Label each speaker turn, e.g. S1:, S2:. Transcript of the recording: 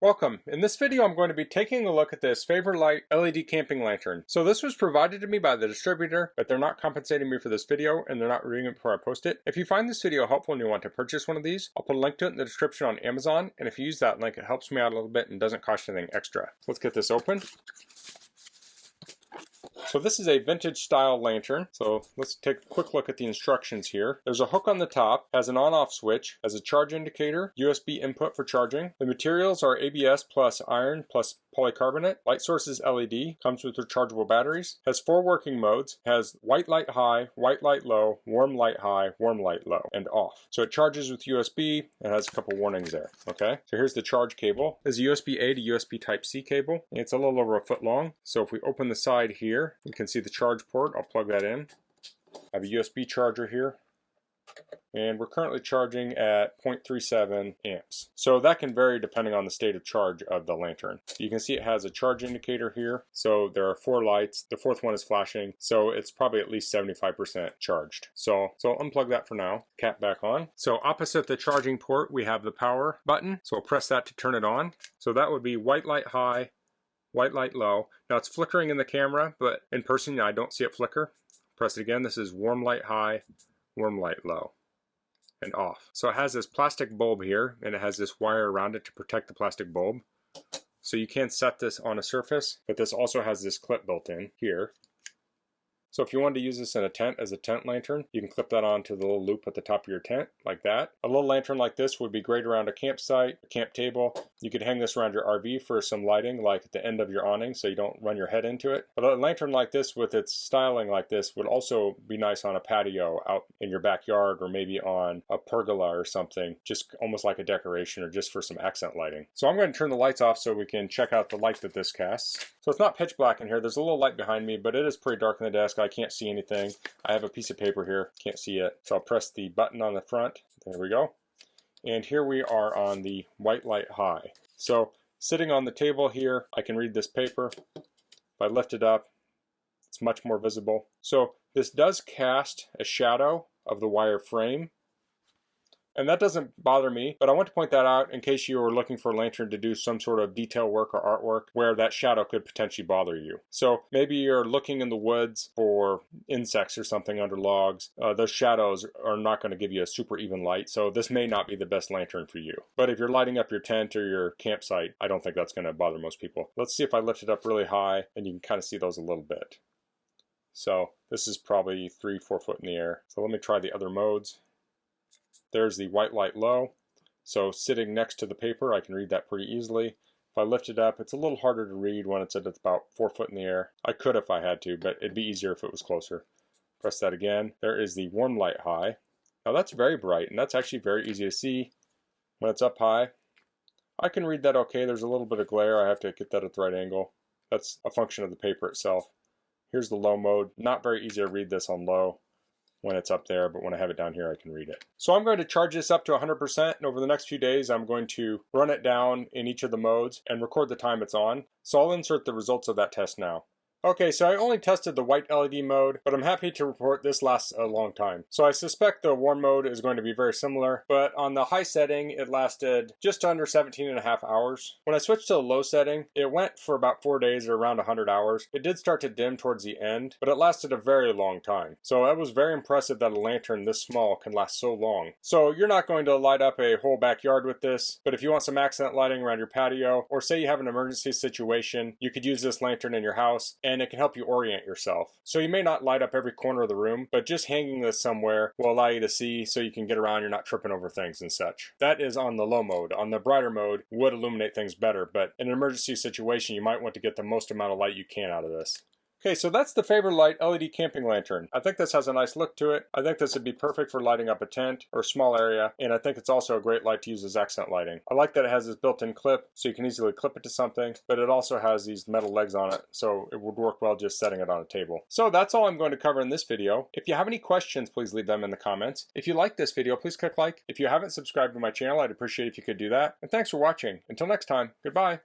S1: Welcome. In this video I'm going to be taking a look at this Favourlite LED camping lantern. So this was provided to me by the distributor, but they're not compensating me for this video and they're not reading it before I post it. If you find this video helpful and you want to purchase one of these, I'll put a link to it in the description on Amazon, and if you use that link it helps me out a little bit and doesn't cost you anything extra. Let's get this open. So this is a vintage style lantern. So let's take a quick look at the instructions here. There's a hook on the top, has an on-off switch, has a charge indicator, USB input for charging. The materials are ABS plus iron plus polycarbonate. Light source is LED, comes with rechargeable batteries, has 4 working modes, has white light high, white light low, warm light high, warm light low, and off. So it charges with USB. It has a couple warnings there, okay? So here's the charge cable. There's a USB-A to USB Type-C cable. It's a little over a foot long. So if we open the side here, you can see the charge port. I'll plug that in. I have a USB charger here. And we're currently charging at 0.37 amps. So that can vary depending on the state of charge of the lantern. You can see it has a charge indicator here. So there are 4 lights. The 4th one is flashing. So it's probably at least 75% charged. So I'll unplug that for now. Cap back on. So opposite the charging port, we have the power button. So we'll press that to turn it on. So that would be white light high, white light low. Now it's flickering in the camera, but in person I don't see it flicker. Press it again. This is warm light high, warm light low, and off. So it has this plastic bulb here, and it has this wire around it to protect the plastic bulb. So you can set this on a surface, but this also has this clip built in here. So if you wanted to use this in a tent as a tent lantern, you can clip that onto the little loop at the top of your tent, like that. A little lantern like this would be great around a campsite, a camp table. You could hang this around your RV for some lighting, like at the end of your awning, so you don't run your head into it. But a lantern like this with its styling like this would also be nice on a patio out in your backyard, or maybe on a pergola or something, just almost like a decoration or just for some accent lighting. So I'm going to turn the lights off so we can check out the light that this casts. So it's not pitch black in here. There's a little light behind me, but it is pretty dark in the desk. I can't see anything. I have a piece of paper here. Can't see it. So I'll press the button on the front. There we go. And here we are on the white light high. So sitting on the table here, I can read this paper. If I lift it up, it's much more visible. So this does cast a shadow of the wire frame. And that doesn't bother me, but I want to point that out in case you were looking for a lantern to do some sort of detail work or artwork where that shadow could potentially bother you. So maybe you're looking in the woods for insects or something under logs. Those shadows are not going to give you a super even light, so this may not be the best lantern for you. But if you're lighting up your tent or your campsite, I don't think that's going to bother most people. Let's see if I lift it up really high, and you can kind of see those a little bit. So this is probably 3-4 foot in the air. So let me try the other modes. There's the white light low. So sitting next to the paper, I can read that pretty easily. If I lift it up, it's a little harder to read when it's at about 4 foot in the air. I could if I had to, but it'd be easier if it was closer. Press that again. There is the warm light high. Now that's very bright, and that's actually very easy to see when it's up high. I can read that okay. There's a little bit of glare. I have to get that at the right angle. That's a function of the paper itself. Here's the low mode. Not very easy to read this on low when it's up there, but when I have it down here I can read it. So I'm going to charge this up to 100%, and over the next few days I'm going to run it down in each of the modes and record the time it's on. So I'll insert the results of that test now. Okay, so I only tested the white LED mode, but I'm happy to report this lasts a long time. So I suspect the warm mode is going to be very similar, but on the high setting, it lasted just under 17.5 hours. When I switched to the low setting, it went for about 4 days or around 100 hours. It did start to dim towards the end, but it lasted a very long time. So it was very impressive that a lantern this small can last so long. So you're not going to light up a whole backyard with this, but if you want some accent lighting around your patio, or say you have an emergency situation, you could use this lantern in your house, and it can help you orient yourself. So you may not light up every corner of the room, but just hanging this somewhere will allow you to see so you can get around, you're not tripping over things and such. That is on the low mode. On the brighter mode would illuminate things better, but in an emergency situation you might want to get the most amount of light you can out of this. Okay, so that's the Favourlite LED camping lantern. I think this has a nice look to it. I think this would be perfect for lighting up a tent or a small area, and I think it's also a great light to use as accent lighting. I like that it has this built-in clip, so you can easily clip it to something, but it also has these metal legs on it, so it would work well just setting it on a table. So that's all I'm going to cover in this video. If you have any questions, please leave them in the comments. If you like this video, please click like. If you haven't subscribed to my channel, I'd appreciate if you could do that. And thanks for watching. Until next time, goodbye.